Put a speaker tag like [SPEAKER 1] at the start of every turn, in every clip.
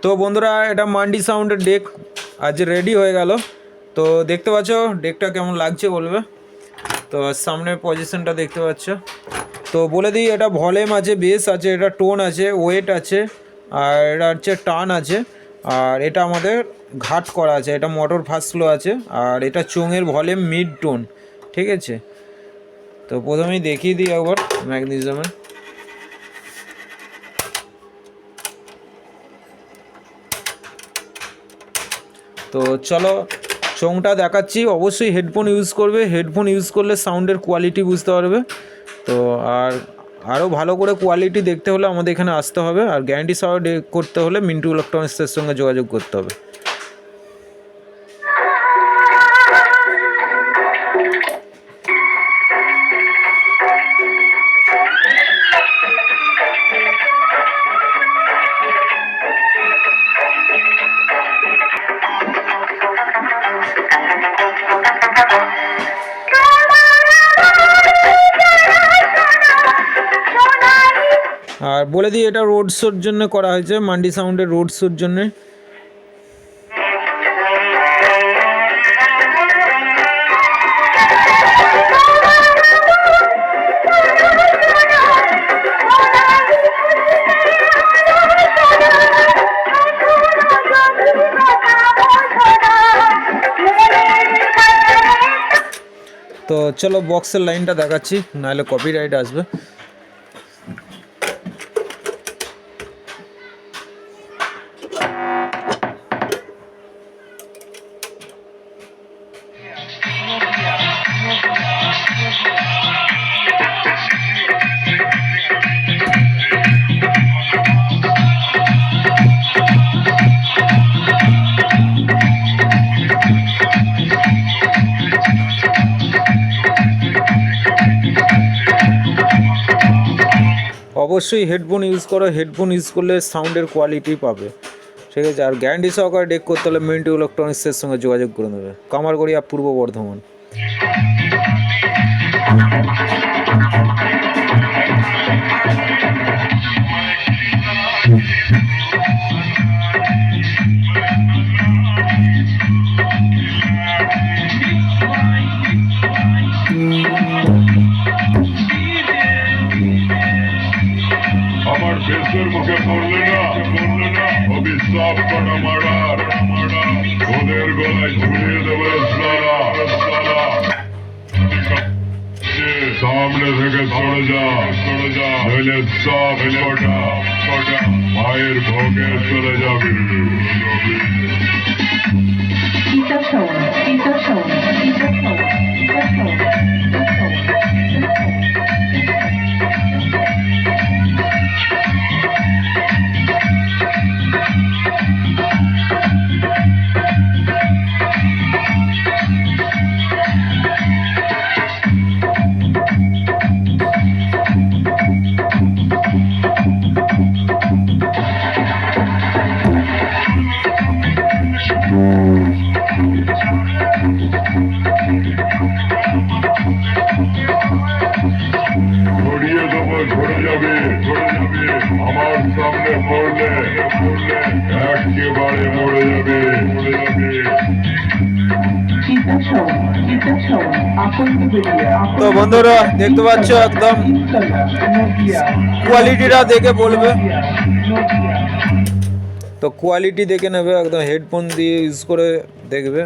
[SPEAKER 1] তো বন্ধুরা এটা মান্ডি সাউন্ডের ডেক আজ রেডি হয়ে গেল। তো দেখতে পাচ্ছ ডেকটা কেমন লাগছে বলবে। তো সামনের পজিশনটা দেখতে পাচ্ছ। তো বলে দিই এটা ভলিউম আছে, বেস আছে, এটা টোন আছে, ওয়েট আছে, আর এটা হচ্ছে টান আছে, আর এটা আমাদের ঘাট করা আছে, এটা মোটর ফাস্ট স্লো আছে, আর এটা চোঙের ভলিউম মিড টোন। ঠিক আছে, তো প্রথমেই দেখিয়ে দিই একবার ম্যাগনেসিয়ামের। তো চলো চোঙটা দেখাচ্ছি। অবশ্যই হেডফোন ইউজ করবে, হেডফোন ইউজ করলে সাউন্ডের কোয়ালিটি বুঝতে পারবে। তো আরও ভালো করে কোয়ালিটি দেখতে হলে আমাদের এখানে আসতে হবে, আর গ্যারান্টি সহ করতে হলে মিন্টু ইলেকট্রনিক্সের সঙ্গে যোগাযোগ করতে হবে। আর বলে দিই এটা রোড শোর জন্য করা হয়েছে, মান্ডি সাউন্ডের রোড শোর জন্য। তো চলো বক্সের লাইনটা দেখাচ্ছি, নাহলে কপিরাইট আসবে। অবশ্যই হেডফোন ইউজ করো, হেডফোন ইউজ করলে সাউন্ডের কোয়ালিটি পাবে। ঠিক আছে, আর গ্যারান্টি সহকারে ডেক করতে হলে মিন্টু ইলেকট্রনিক্সের সঙ্গে যোগাযোগ করে নেবে, কামারগড়িয়া, পূর্ব বর্ধমান।
[SPEAKER 2] আমার বেশের মুখে পড়লে না অভিশাপ করা মারার ওদের গলায় ঝুলিয়ে দেবো সামনে থেকে সরে যা নইলে সব কটা মায়ের ভোগে চলে যাবে। ঘুরিয়ে দেবো, ঝরে যাবে আমার সামনে পড়লে একেবারে মরে যাবে।
[SPEAKER 1] তো বন্ধুরা দেখতে পাচ্ছ একদম কোয়ালিটিটা দেখে বলবে। তো কোয়ালিটি দেখে নেবে, একদম হেডফোন দিয়ে ইউজ করে দেখবে।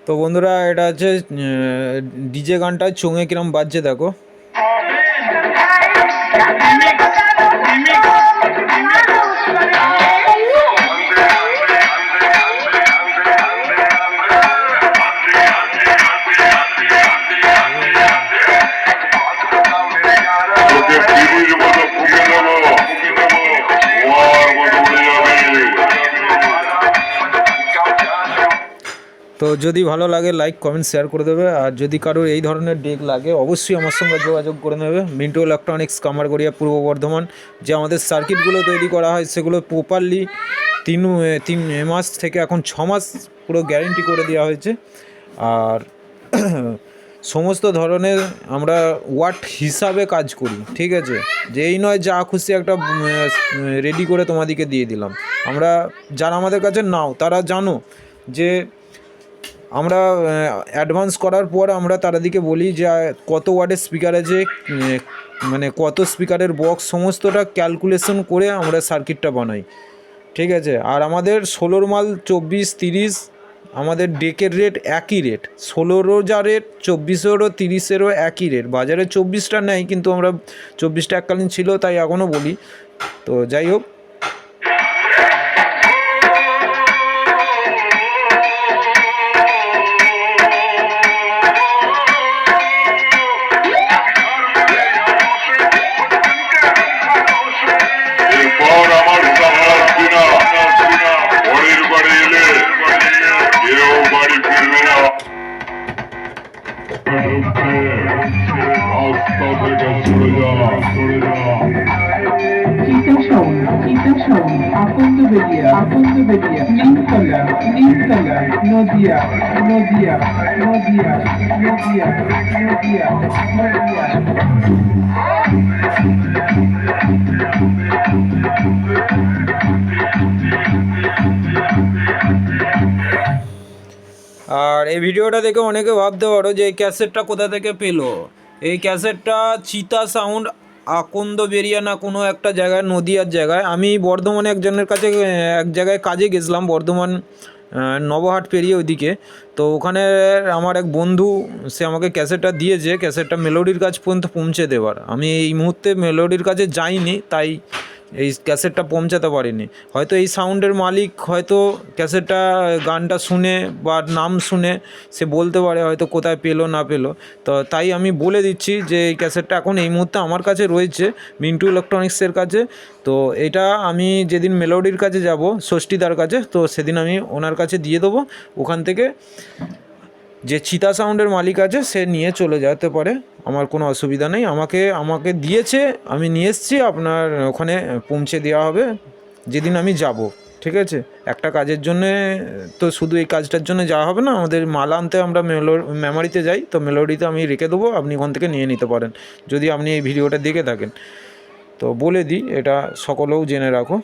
[SPEAKER 1] তো বন্ধুরা এটা হচ্ছে ডিজে গানটা চোঙে কিরম বাজছে দেখো।
[SPEAKER 2] তোকে টিভির মতো ফুঁকে দেবো, ওয়ার মতো উড়ে যাবে।
[SPEAKER 1] তো যদি ভালো লাগে লাইক কমেন্ট শেয়ার করে দেবে, আর যদি কারোর এই ধরনের ডেক লাগে অবশ্যই আমার সঙ্গে যোগাযোগ করে নেবে। মিন্টু ইলেকট্রনিক্স, কামারগড়িয়া, পূর্ব বর্ধমান। যে আমাদের সার্কিটগুলো তৈরি করা হয় সেগুলো প্রপারলি তিন মাস থেকে এখন 6 মাস পুরো গ্যারেন্টি করে দেওয়া হয়েছে। আর সমস্ত ধরনের আমরা ওয়াট হিসাবে কাজ করি, ঠিক আছে। যে এই নয় যা খুশি একটা রেডি করে তোমাদেরকে দিয়ে দিলাম। আমরা যারা আমাদের কাছে নাও তারা জানো যে আমরা অ্যাডভান্স করার পর আমরা তাদেরকে বলি যে কত ওয়াটের স্পিকার আছে, মানে কত স্পিকারের বক্স, সমস্তটা ক্যালকুলেশন করে আমরা সার্কিটটা বানাই, ঠিক আছে। আর আমাদের 16 মাল 24, 30 আমাদের ডেকের রেট একই রেট। 16রও যা রেট, 24এরও 30এরও একই রেট। বাজারে 24টা নেই, কিন্তু আমরা 24টা এককালীন ছিল তাই এখনও বলি। তো যাই হোক,
[SPEAKER 2] এরপর আমার সামনে আসবি না, পরের বাড়ি এলে কেউ বাড়ি ফিরবে না। রাস্তা থেকে সরে যা, সরে যা।
[SPEAKER 3] চিতাশন, আকন্দবেড়িয়া, নিমতলা, নদিয়া,
[SPEAKER 1] আর এই ভিডিওটা দেখে অনেকে ভাবতে পারো যে এই ক্যাসেটটা কোথা থেকে পেলো। এই ক্যাসেটটা চিতা সাউন্ড, আকন্দবেড়িয়া না কোনো একটা জায়গায়, নদিয়ার জায়গায়। আমি বর্ধমানে একজনের কাছে এক জায়গায় কাজে গেছিলাম, বর্ধমান নবহাট পেরিয়ে ওইদিকে। তো ওখানে আমার এক বন্ধু সে আমাকে ক্যাসেটটা দিয়েছে, ক্যাসেটটা মেলোডির কাছ পর্যন্ত পৌঁছে দেওয়ার। আমি এই মুহূর্তে মেলোডির কাছে যাইনি, তাই এই ক্যাসেটটা পৌঁছাতে পারিনি। হয়তো এই সাউন্ডের মালিক হয়তো ক্যাসেটটা গানটা শুনে বা নাম শুনে সে বলতে পারে হয়তো কোথায় পেলো না পেলো। তো তাই আমি বলে দিচ্ছি যে এই ক্যাসেটটা এখন এই মুহূর্তে আমার কাছে রয়েছে, মিন্টু ইলেকট্রনিক্সের কাছে। তো এটা আমি যেদিন মেলোডির কাছে যাব, ষষ্ঠীদার কাছে, তো সেদিন আমি ওনার কাছে দিয়ে দেবো। ওখান থেকে যে চিতা সাউন্ডের মালিক আছে সে নিয়ে চলে যেতে পারে, আমার কোনো অসুবিধা নেই। আমাকে দিয়েছে, আমি নিয়ে এসেছি, আপনার ওখানে পৌঁছে দেওয়া হবে যেদিন আমি যাব, ঠিক আছে। একটা কাজের জন্যে তো শুধু এই কাজটার জন্য যাওয়া হবে না, আমাদের মাল আনতে আমরা মেমারিতে যাই, তো মেলোডিতে আমি রেখে দেবো, আপনি ওখান থেকে নিয়ে নিতে পারেন যদি আপনি এই ভিডিওটা দেখে থাকেন। তো বলে দিই, এটা সকলেও জেনে রাখো।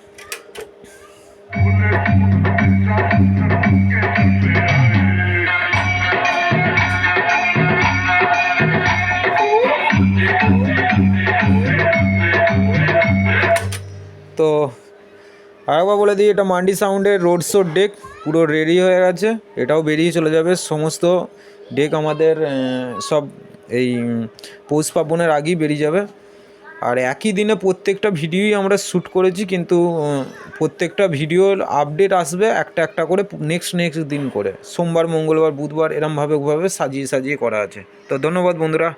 [SPEAKER 1] তো আরেকবার বলে দিই, এটা মান্ডি সাউন্ডের রোড শোর ডেক পুরো রেডি হয়ে গেছে, এটাও বেরিয়ে চলে যাবে। সমস্ত ডেক আমাদের সব এই পৌষ পার্বণের আগেই বেরিয়ে যাবে। আর একই দিনে প্রত্যেকটা ভিডিওই আমরা শ্যুট করেছি, কিন্তু প্রত্যেকটা ভিডিওর আপডেট আসবে একটা একটা করে নেক্সট দিন করে, সোমবার, মঙ্গলবার, বুধবার, এরমভাবে সাজিয়ে করা আছে। তো ধন্যবাদ বন্ধুরা।